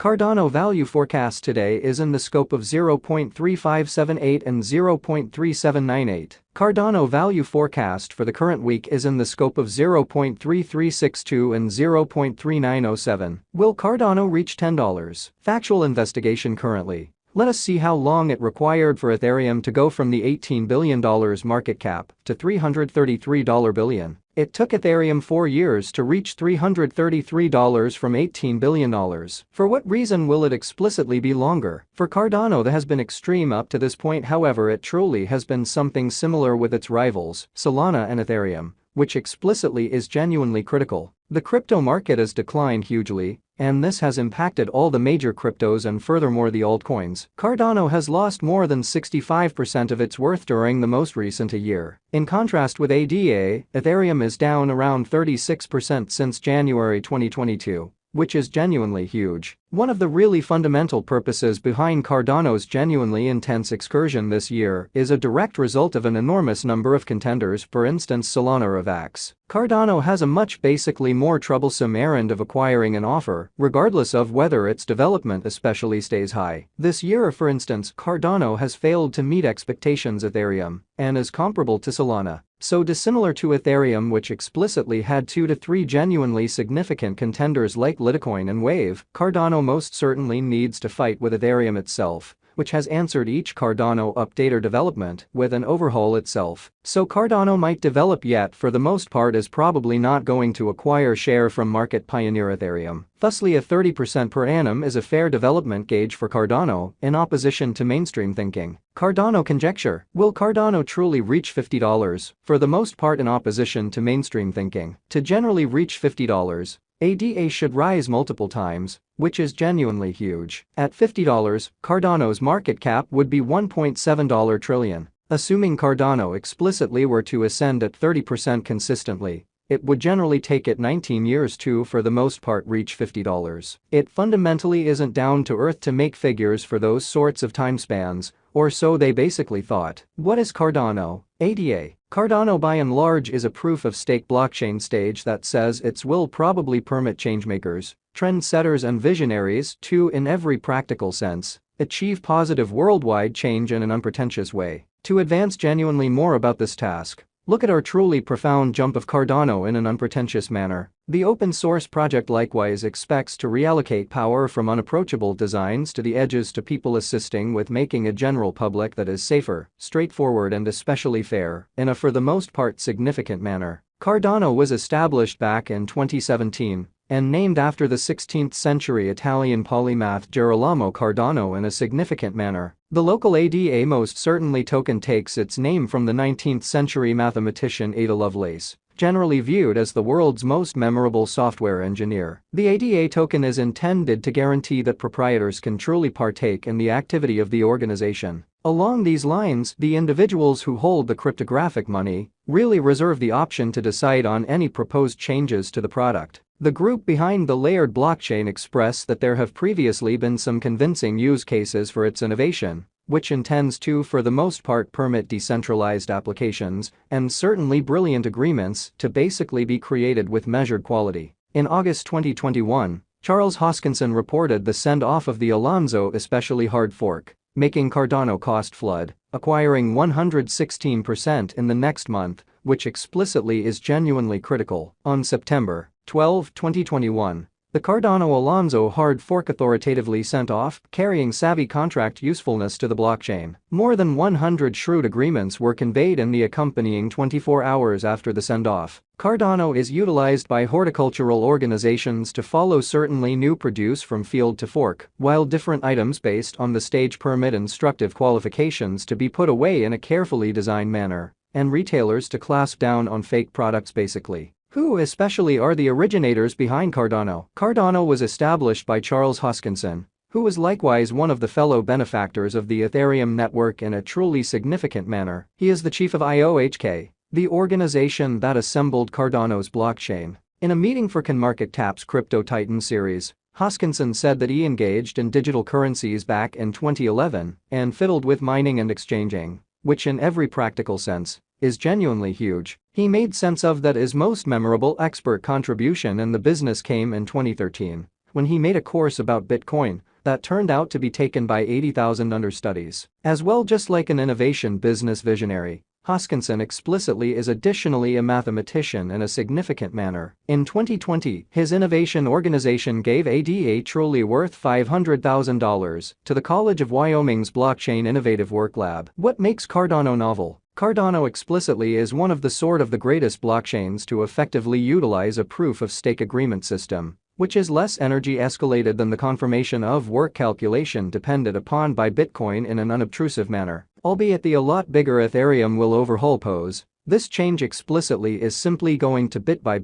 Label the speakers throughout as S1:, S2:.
S1: Cardano value forecast today is in the scope of 0.3578 and 0.3798. Cardano value forecast for the current week is in the scope of 0.3362 and 0.3907. Will Cardano reach $10? Factual investigation currently. Let us see how long it required for Ethereum to go from the $18 billion market cap to $333 billion. It took Ethereum 4 years to reach $333 from $18 billion. For what reason will it explicitly be longer? For Cardano, that has been extreme up to this point. However, it truly has been something similar with its rivals, Solana and Ethereum, which explicitly is genuinely critical. The crypto market has declined hugely, and this has impacted all the major cryptos and furthermore the altcoins. Cardano has lost more than 65% of its worth during the most recent year. In contrast with ADA, Ethereum is down around 36% since January 2022. Which is genuinely huge. One of the really fundamental purposes behind Cardano's genuinely intense excursion this year is a direct result of an enormous number of contenders, for instance Solana or Avax. Cardano has a much basically more troublesome errand of acquiring an offer, regardless of whether its development especially stays high. This year, for instance, Cardano has failed to meet expectations Ethereum and is comparable to Solana. So dissimilar to Ethereum, which explicitly had 2 to 3 genuinely significant contenders like Litecoin and Wave, Cardano most certainly needs to fight with Ethereum itself, which has answered each Cardano update or development with an overhaul itself. So Cardano might develop, yet for the most part is probably not going to acquire share from market pioneer Ethereum. Thusly, a 30% per annum is a fair development gauge for Cardano, in opposition to mainstream thinking. Cardano conjecture. Will Cardano truly reach $50? For the most part, in opposition to mainstream thinking. To generally reach $50, ADA should rise multiple times, which is genuinely huge. At $50, Cardano's market cap would be $1.7 trillion. Assuming Cardano explicitly were to ascend at 30% consistently, it would generally take it 19 years to, for the most part, reach $50. It fundamentally isn't down to earth to make figures for those sorts of time spans, or so they basically thought. What is Cardano? ADA. Cardano by and large is a proof-of-stake blockchain stage that says it will probably permit changemakers, trendsetters and visionaries to, in every practical sense, achieve positive worldwide change in an unpretentious way. To advance genuinely more about this task, look at our truly profound jump of Cardano in an unpretentious manner. The open source project likewise expects to reallocate power from unapproachable designs to the edges to people, assisting with making a general public that is safer, straightforward and especially fair, in a for the most part significant manner. Cardano was established back in 2017 and named after the 16th century Italian polymath Girolamo Cardano in a significant manner. The local ADA most certainly token takes its name from the 19th century mathematician Ada Lovelace, generally viewed as the world's most memorable software engineer. The ADA token is intended to guarantee that proprietors can truly partake in the activity of the organization. Along these lines, the individuals who hold the cryptographic money really reserve the option to decide on any proposed changes to the product. The group behind the layered blockchain expressed that there have previously been some convincing use cases for its innovation, which intends to, for the most part, permit decentralized applications and certainly brilliant agreements to basically be created with measured quality. In August 2021, Charles Hoskinson reported the send-off of the Alonzo especially hard fork, making Cardano cost flood, acquiring 116% in the next month, which explicitly is genuinely critical. On September 12, 2021, the Cardano Alonzo hard fork authoritatively sent off, carrying savvy contract usefulness to the blockchain. More than 100 shrewd agreements were conveyed in the accompanying 24 hours after the send-off. Cardano is utilized by horticultural organizations to follow certainly new produce from field to fork, while different items based on the stage permit instructive qualifications to be put away in a carefully designed manner, and retailers to clasp down on fake products basically. Who especially are the originators behind Cardano? Cardano was established by Charles Hoskinson, who was likewise one of the fellow benefactors of the Ethereum network in a truly significant manner. He is the chief of IOHK, the organization that assembled Cardano's blockchain. In a meeting for CoinMarketCap's Crypto Titan series, Hoskinson said that he engaged in digital currencies back in 2011 and fiddled with mining and exchanging, which in every practical sense is genuinely huge. He made sense of that. His most memorable expert contribution in the business came in 2013, when he made a course about Bitcoin that turned out to be taken by 80,000 understudies. As well, just like an innovation business visionary, Hoskinson explicitly is additionally a mathematician in a significant manner. In 2020, his innovation organization gave a truly worth $500,000 to the College of Wyoming's Blockchain Innovative Work Lab. What makes Cardano novel? Cardano explicitly is one of the greatest blockchains to effectively utilize a proof-of-stake agreement system, which is less energy escalated than the confirmation of work calculation depended upon by Bitcoin in an unobtrusive manner. Albeit the a lot bigger Ethereum will overhaul pose, this change explicitly is simply going to bit by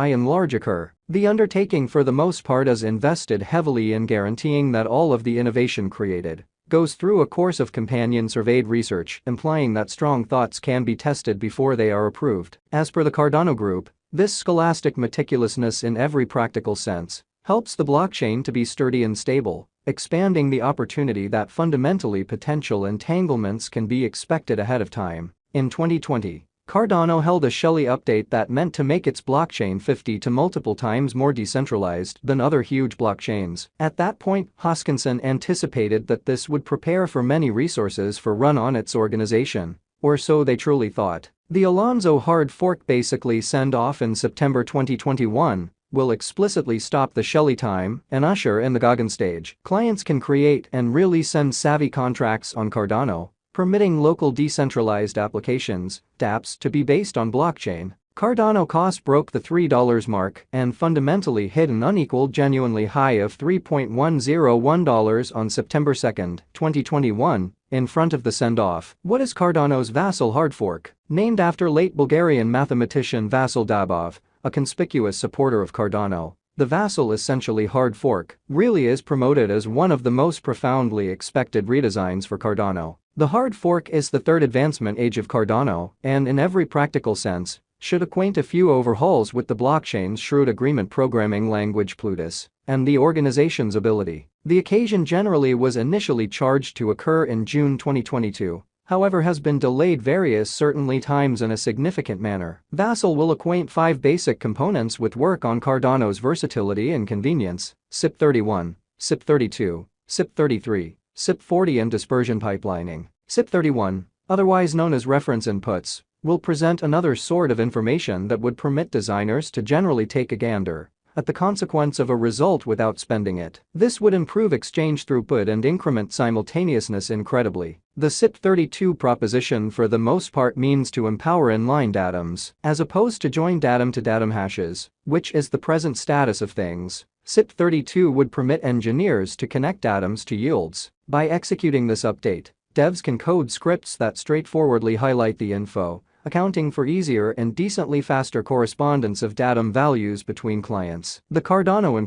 S1: and large occur. The undertaking for the most part is invested heavily in guaranteeing that all of the innovation created goes through a course of companion surveyed research, implying that strong thoughts can be tested before they are approved. As per the Cardano group, this scholastic meticulousness in every practical sense helps the blockchain to be sturdy and stable, expanding the opportunity that fundamentally potential entanglements can be expected ahead of time. In 2020, Cardano held a Shelley update that meant to make its blockchain 50 to multiple times more decentralized than other huge blockchains. At that point, Hoskinson anticipated that this would prepare for many resources for run on its organization, or so they truly thought. The Alonzo hard fork basically send off in September 2021 will explicitly stop the Shelley time and usher in the Gauguin stage. Clients can create and really send savvy contracts on Cardano, permitting local decentralized applications, dApps, to be based on blockchain. Cardano cost broke the $3 mark and fundamentally hit an unequaled genuinely high of $3.101 on September 2, 2021, in front of the send-off. What is Cardano's Vasil hard fork? Named after late Bulgarian mathematician Vasil Dabov, a conspicuous supporter of Cardano, the Vasil essentially hard fork really is promoted as one of the most profoundly expected redesigns for Cardano. The hard fork is the third advancement age of Cardano and, in every practical sense, should acquaint a few overhauls with the blockchain's shrewd agreement programming language Plutus and the organization's ability. The occasion generally was initially charged to occur in June 2022. However, has been delayed various certainly times in a significant manner. Vasil will acquaint 5 basic components with work on Cardano's versatility and convenience: SIP31, SIP32, SIP33, SIP40 and dispersion pipelining. SIP31, otherwise known as reference inputs, will present another sort of information that would permit designers to generally take a gander at the consequence of a result without spending it. This would improve exchange throughput and increment simultaneousness incredibly. The SIP32 proposition for the most part means to empower inline datums as opposed to join datum-to-datum hashes, which is the present status of things. SIP32 would permit engineers to connect datums to yields. By executing this update, devs can code scripts that straightforwardly highlight the info, accounting for easier and decently faster correspondence of datum values between clients. The Cardano